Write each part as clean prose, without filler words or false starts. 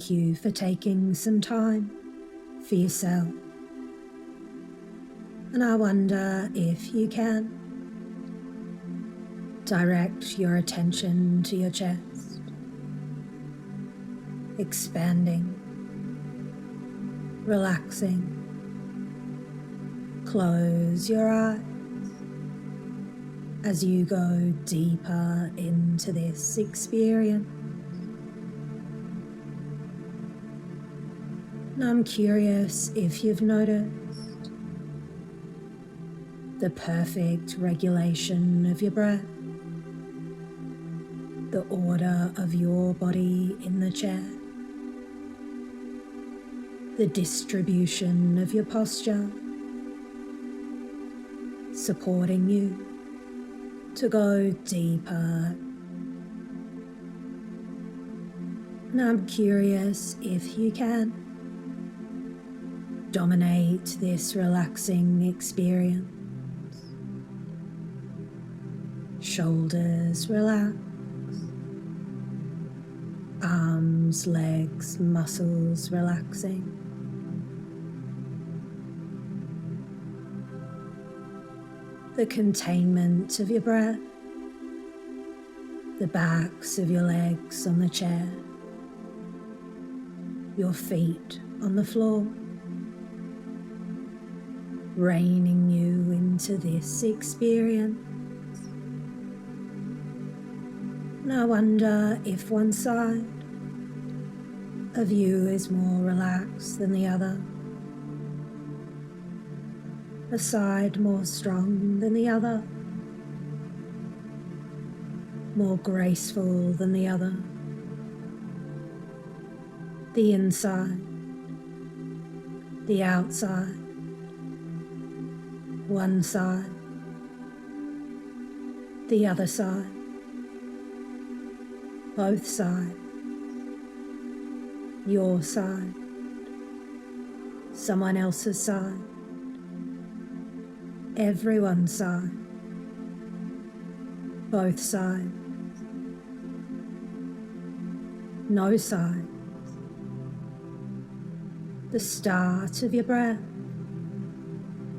Thank you for taking some time for yourself. And I wonder if you can direct your attention to your chest, expanding, relaxing. Close your eyes as you go deeper into this experience. And I'm curious if you've noticed the perfect regulation of your breath, the order of your body in the chair, the distribution of your posture, supporting you to go deeper. And I'm curious if you can dominate this relaxing experience. Shoulders relax, arms, legs, muscles relaxing. The containment of your breath, the backs of your legs on the chair, your feet on the floor, reining you into this experience. And I wonder if one side of you is more relaxed than the other, a side more strong than the other, more graceful than the other, the inside, the outside, one side, the other side, both sides, your side, someone else's side, everyone's side, both sides, no sides, the start of your breath,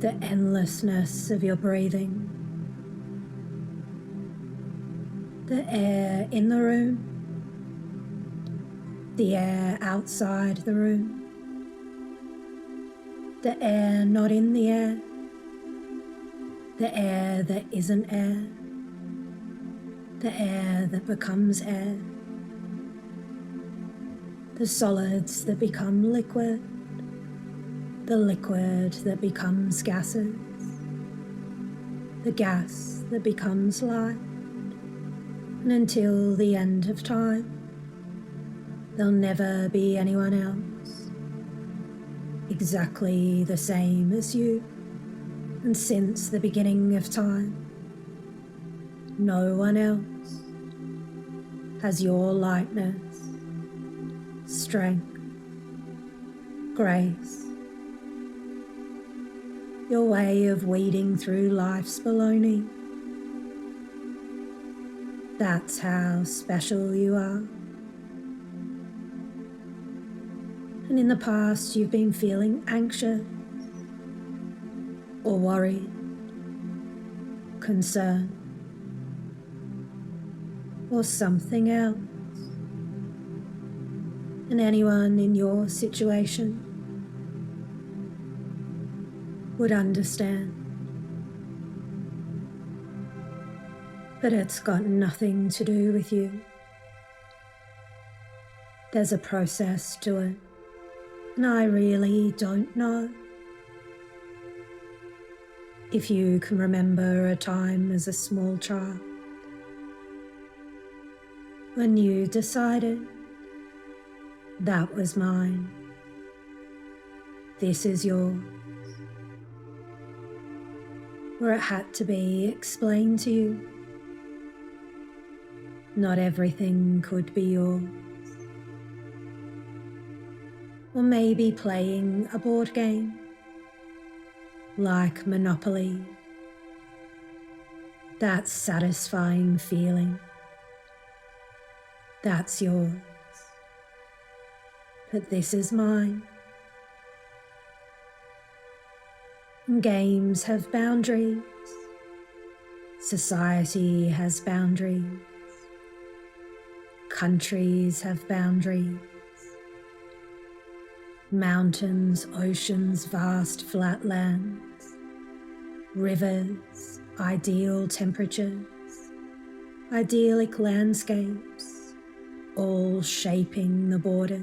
the endlessness of your breathing, the air in the room, the air outside the room, the air not in the air, the air that isn't air, the air that becomes air, the solids that become liquid, the liquid that becomes gases, the gas that becomes light, and until the end of time, there'll never be anyone else exactly the same as you. And since the beginning of time, no one else has your lightness, strength, grace, your way of wading through life's baloney. That's how special you are. And in the past, you've been feeling anxious or worried, concerned, or something else. And anyone in your situation would understand. But it's got nothing to do with you. There's a process to it, and I really don't know. If you can remember a time as a small child when you decided, that was mine, this is yours, where it had to be explained to you, not everything could be yours. Or maybe playing a board game like Monopoly, that satisfying feeling, that's yours. but this is mine. Games have boundaries. Society has boundaries. Countries have boundaries. Mountains, oceans, vast flat lands. Rivers, ideal temperatures. Idyllic landscapes, all shaping the borders.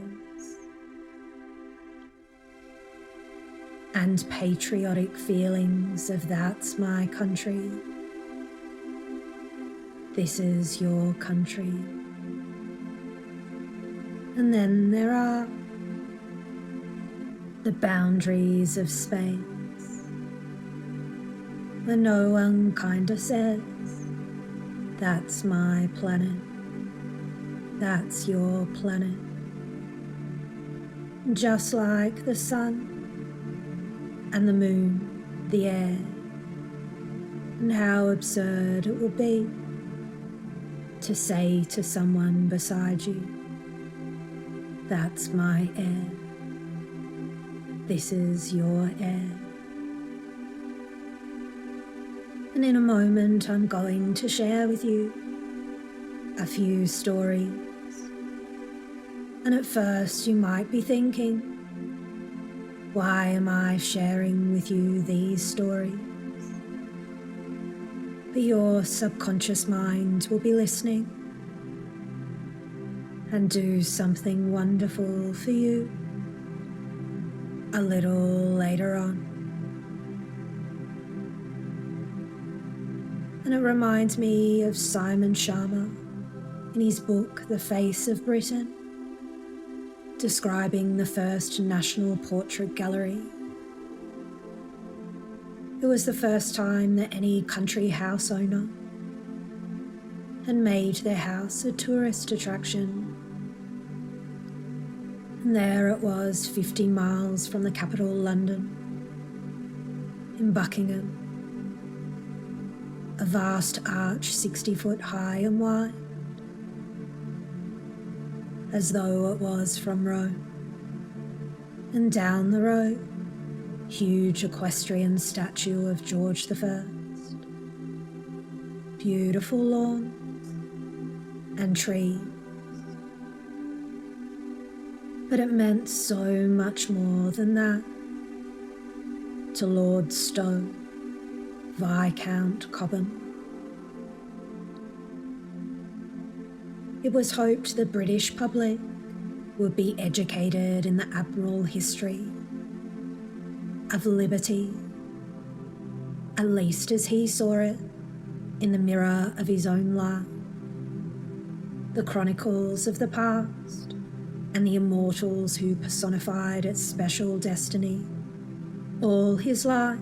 And patriotic feelings of that's my country. This is your country. And then there are the boundaries of space, where no one kinda says, that's my planet, that's your planet. Just like the sun and the moon, the air, and how absurd it would be to say to someone beside you, that's my air, this is your air. And in a moment I'm going to share with you a few stories. And at first you might be thinking, why am I sharing with you these stories? But your subconscious mind will be listening and do something wonderful for you a little later on. And it reminds me of Simon Sharma in his book, The Face of Britain, describing the first National Portrait Gallery. It was the first time that any country house owner had made their house a tourist attraction. And there it was, 50 miles from the capital, London, in Buckingham, a vast arch 60 foot high and wide, as though it was from Rome. And down the road, huge equestrian statue of George I. Beautiful lawns and trees. But it meant so much more than that to Lord Stowe, Viscount Cobham. It was hoped the British public would be educated in the admirable history of liberty, at least as he saw it in the mirror of his own life, the chronicles of the past and the immortals who personified its special destiny. All his life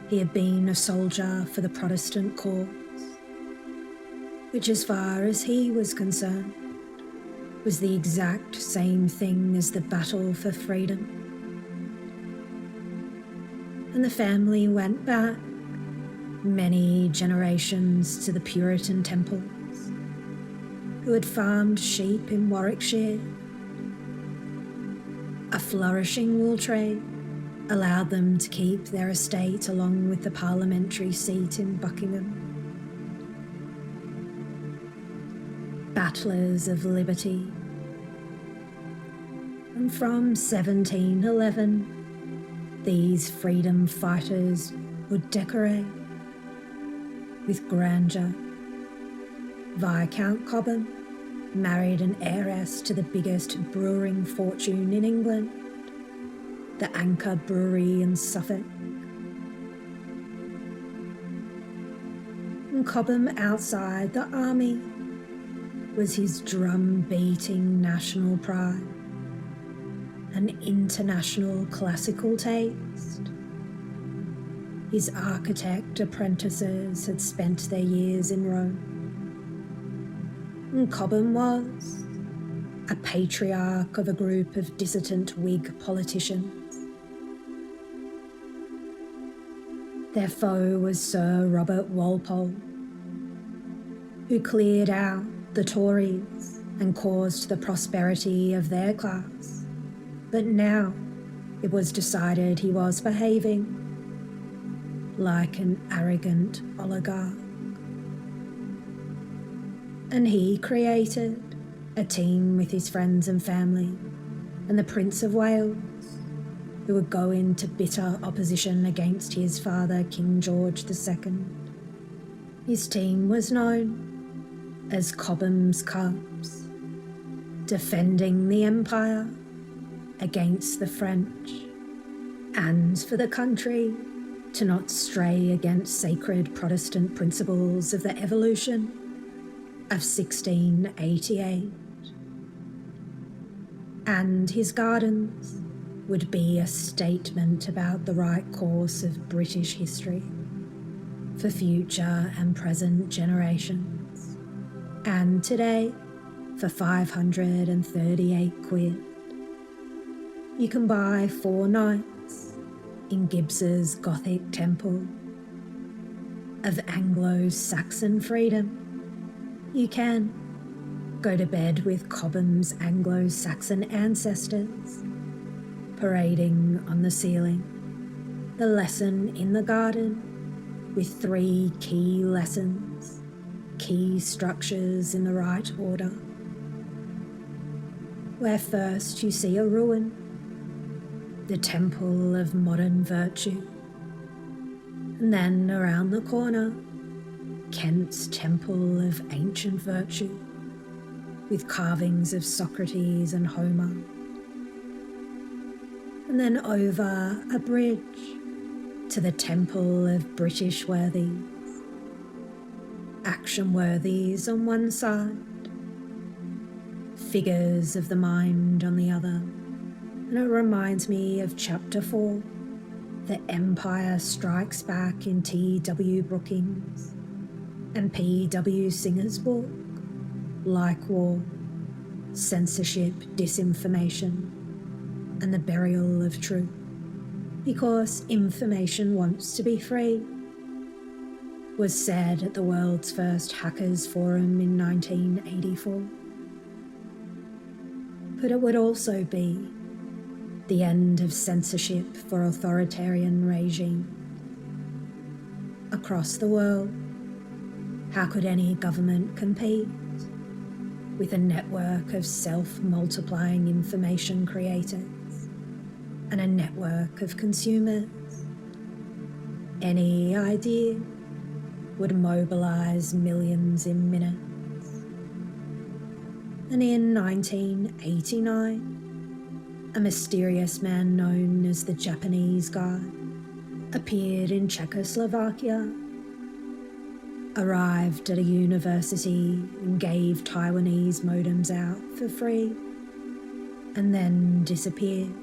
he had been a soldier for the Protestant cause, which as far as he was concerned was the exact same thing as the battle for freedom. And the family went back many generations to the Puritan temples, who had farmed sheep in Warwickshire. A flourishing wool trade allowed them to keep their estate along with the parliamentary seat in Buckingham. Battlers of liberty. And from 1711, these freedom fighters would decorate with grandeur. Viscount Cobham married an heiress to the biggest brewing fortune in England, the Anchor Brewery in Suffolk. And Cobham outside the army was his drum-beating national pride, an international classical taste. His architect apprentices had spent their years in Rome. And Cobham was a patriarch of a group of dissident Whig politicians. Their foe was Sir Robert Walpole, who cleared out the Tories and caused the prosperity of their class But now it was decided he was behaving like an arrogant oligarch. And he created a team with his friends and family and the Prince of Wales, who would go into bitter opposition against his father, King George II. His team was known as Cobham's Cubs, defending the empire against the French, and for the country to not stray against sacred Protestant principles of the evolution of 1688. And his gardens would be a statement about the right course of British history for future and present generations. And today, for 538 quid, you can buy 4 nights in Gibbs's Gothic temple of Anglo-Saxon freedom. You can go to bed with Cobham's Anglo-Saxon ancestors parading on the ceiling, the lesson in the garden with 3 key lessons, key structures in the right order, where first you see a ruin, the temple of modern virtue, and then around the corner, Kent's temple of ancient virtue, with carvings of Socrates and Homer. And then over a bridge to the temple of British worthies, action worthies on one side, figures of the mind on the other. And it reminds me of chapter 4, The Empire Strikes Back in T.W. Brookings and P.W. Singer's book, Like War, Censorship, Disinformation, and the Burial of Truth. Because information wants to be free, was said at the world's first Hackers Forum in 1984. But it would also be the end of censorship for authoritarian regimes. Across the world, how could any government compete with a network of self-multiplying information creators and a network of consumers? Any idea would mobilize millions in minutes. And in 1989, a mysterious man known as the Japanese guy appeared in Czechoslovakia, arrived at a university and gave Taiwanese modems out for free, and then disappeared,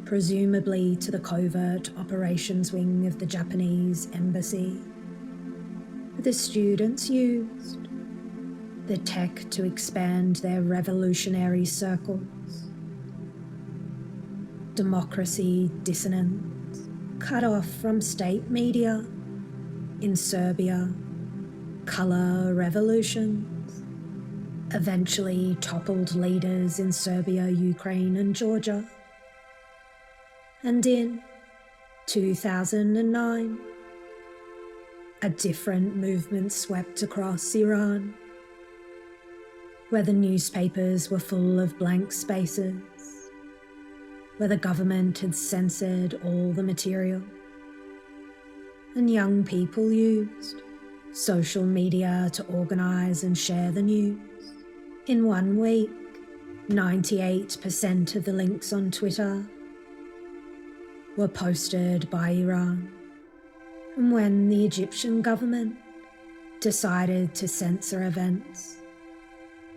presumably to the covert operations wing of the Japanese embassy. The students used the tech to expand their revolutionary circles. Democracy dissonance, cut off from state media in Serbia, colour revolutions, eventually toppled leaders in Serbia, Ukraine and Georgia. And in 2009, a different movement swept across Iran, where the newspapers were full of blank spaces, where the government had censored all the material, and young people used social media to organise and share the news. In 1 week, 98% of the links on Twitter were posted by Iran. And when the Egyptian government decided to censor events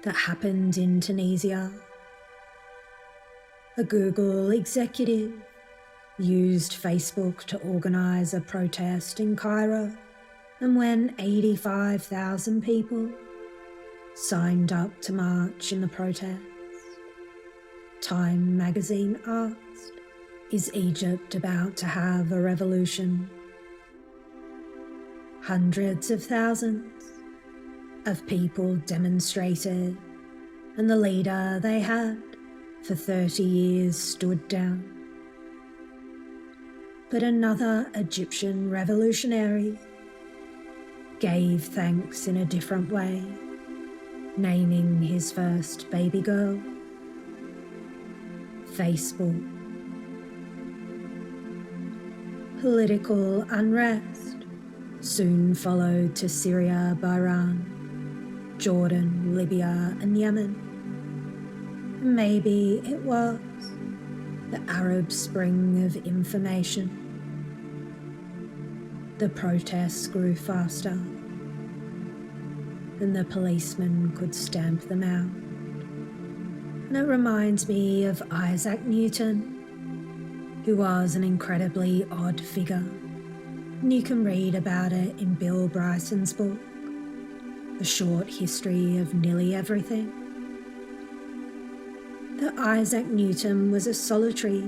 that happened in Tunisia, a Google executive used Facebook to organise a protest in Cairo, and when 85,000 people signed up to march in the protest, Time magazine asked, "Is Egypt about to have a revolution?" Hundreds of thousands of people demonstrated, and the leader they had for 30 years stood down. But another Egyptian revolutionary gave thanks in a different way, naming his first baby girl Facebook. Political unrest soon followed to Syria, Bahrain, Jordan, Libya and Yemen. And maybe it was the Arab Spring of information. The protests grew faster than the policeman could stamp them out. And it reminds me of Isaac Newton, who was an incredibly odd figure. And you can read about it in Bill Bryson's book, A Short History of Nearly Everything. That Isaac Newton was a solitary,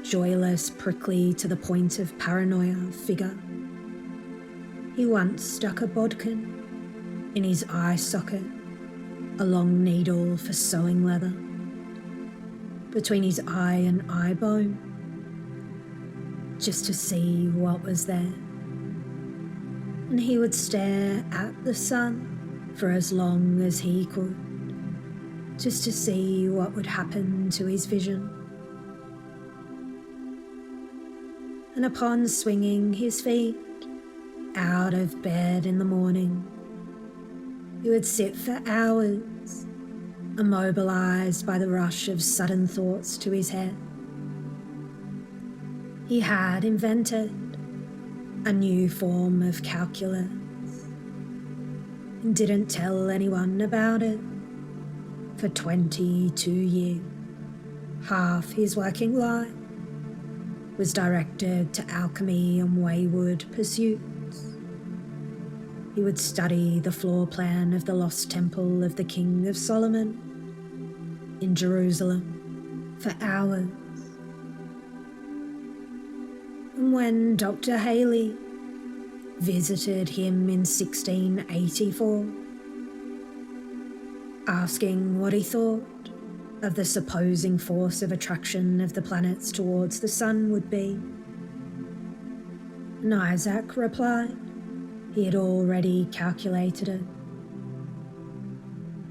joyless, prickly to the point of paranoia figure. He once stuck a bodkin in his eye socket, a long needle for sewing leather, between his eye and eye bone, just to see what was there. And he would stare at the sun for as long as he could, just to see what would happen to his vision. And upon swinging his feet out of bed in the morning, he would sit for hours, immobilized by the rush of sudden thoughts to his head. He had invented a new form of calculus and didn't tell anyone about it for 22 years. Half his working life was directed to alchemy and wayward pursuits. He would study the floor plan of the lost temple of the King of Solomon in Jerusalem for hours. And when Dr. Haley visited him in 1684, asking what he thought of the supposing force of attraction of the planets towards the sun would be, and Isaac replied he had already calculated it.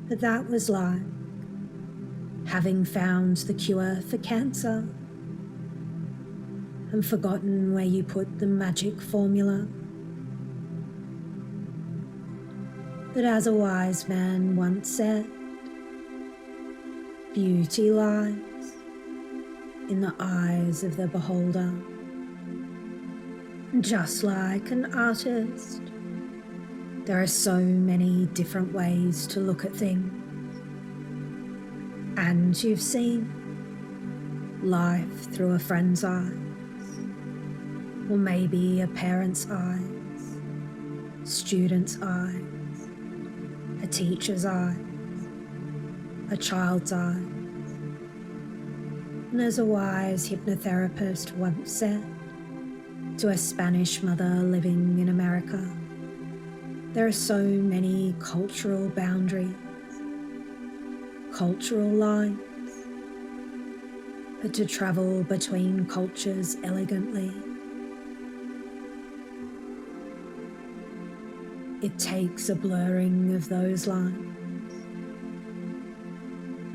But that was like having found the cure for cancer and forgotten where you put the magic formula. But as a wise man once said, beauty lies in the eyes of the beholder. Just like an artist, there are so many different ways to look at things. And you've seen life through a friend's eyes, or maybe a parent's eyes, student's eyes, a teacher's eyes, a child's eyes. And as a wise hypnotherapist once said to a Spanish mother living in America, there are so many cultural boundaries, cultural lines, but to travel between cultures elegantly, it takes a blurring of those lines.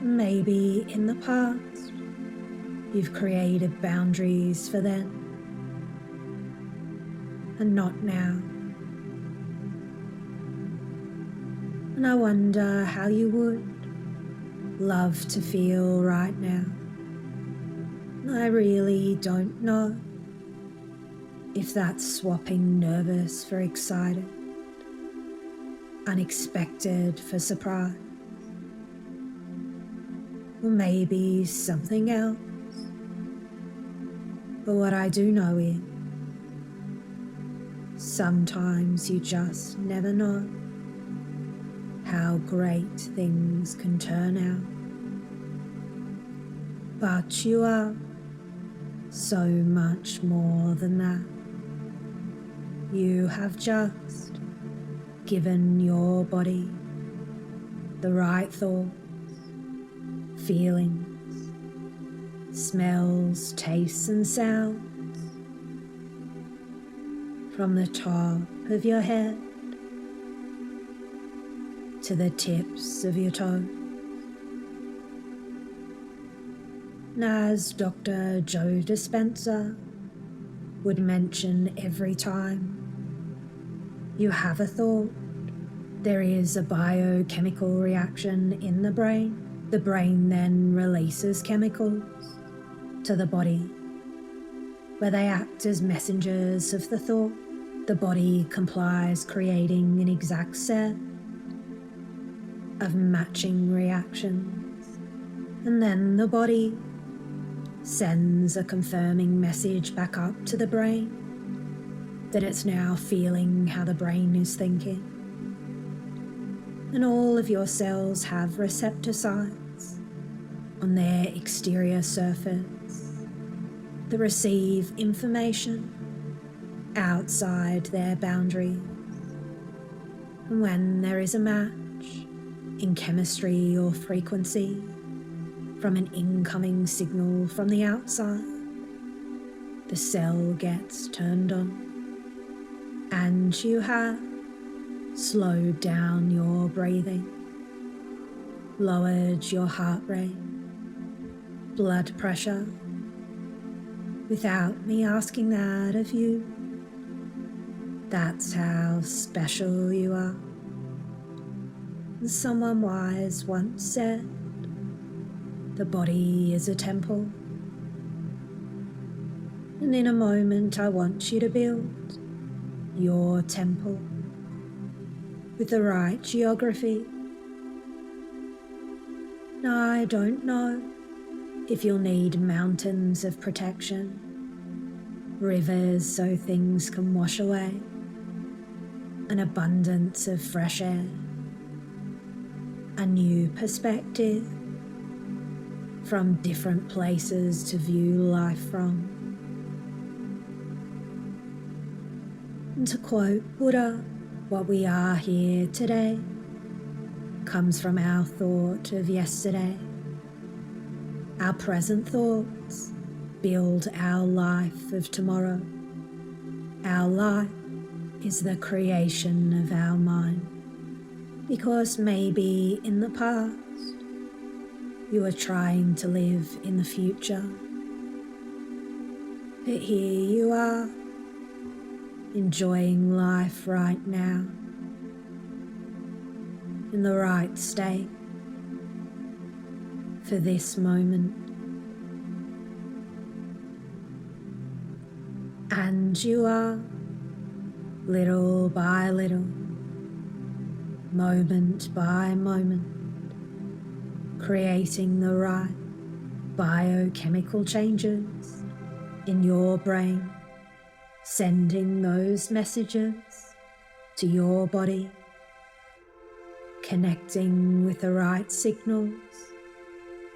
Maybe in the past, you've created boundaries for them, and not now. And I wonder how you would love to feel right now. I really don't know if that's swapping nervous for excited, unexpected for surprise, or maybe something else. But what I do know is sometimes you just never know how great things can turn out. But you are so much more than that. You have just given your body the right thoughts, feelings, smells, tastes and sounds from the top of your head to the tips of your toes. And as Dr. Joe Dispenza would mention, every time you have a thought, there is a biochemical reaction in the brain. The brain then releases chemicals to the body, where they act as messengers of the thought. The body complies, creating an exact set of matching reactions, and then the body sends a confirming message back up to the brain that it's now feeling how the brain is thinking. And all of your cells have receptor sites on their exterior surface that receive information outside their boundaries. And when there is a match in chemistry or frequency from an incoming signal from the outside, the cell gets turned on, and you have slowed down your breathing, lowered your heart rate, blood pressure, without me asking that of you. That's how special you are. And someone wise once said, the body is a temple. And in a moment, I want you to build your temple with the right geography. Now, I don't know if you'll need mountains of protection, rivers so things can wash away, an abundance of fresh air, a new perspective from different places to view life from. And to quote Buddha, what we are here today comes from our thought of yesterday. Our present thoughts build our life of tomorrow. Our life is the creation of our mind, because maybe in the past you were trying to live in the future, but here you are, enjoying life right now, in the right state for this moment. And you are, little by little, moment by moment, creating the right biochemical changes in your brain, sending those messages to your body, connecting with the right signals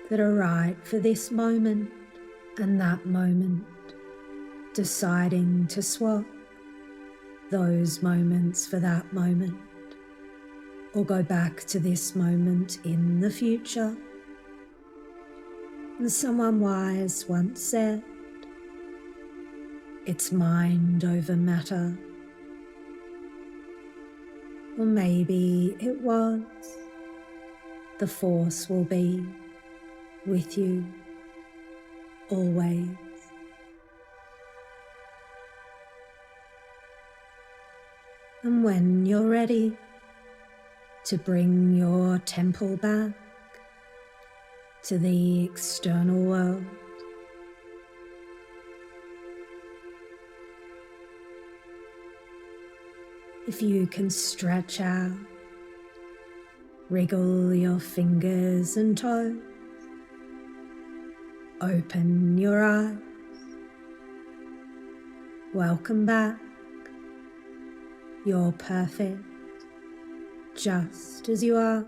that are right for this moment and that moment, deciding to swap those moments for that moment, or go back to this moment in the future. And someone wise once said, it's mind over matter. Or maybe it was, the force will be with you always. And when you're ready to bring your temple back to the external world, if you can stretch out, wriggle your fingers and toes, open your eyes, welcome back. You're perfect, just as you are.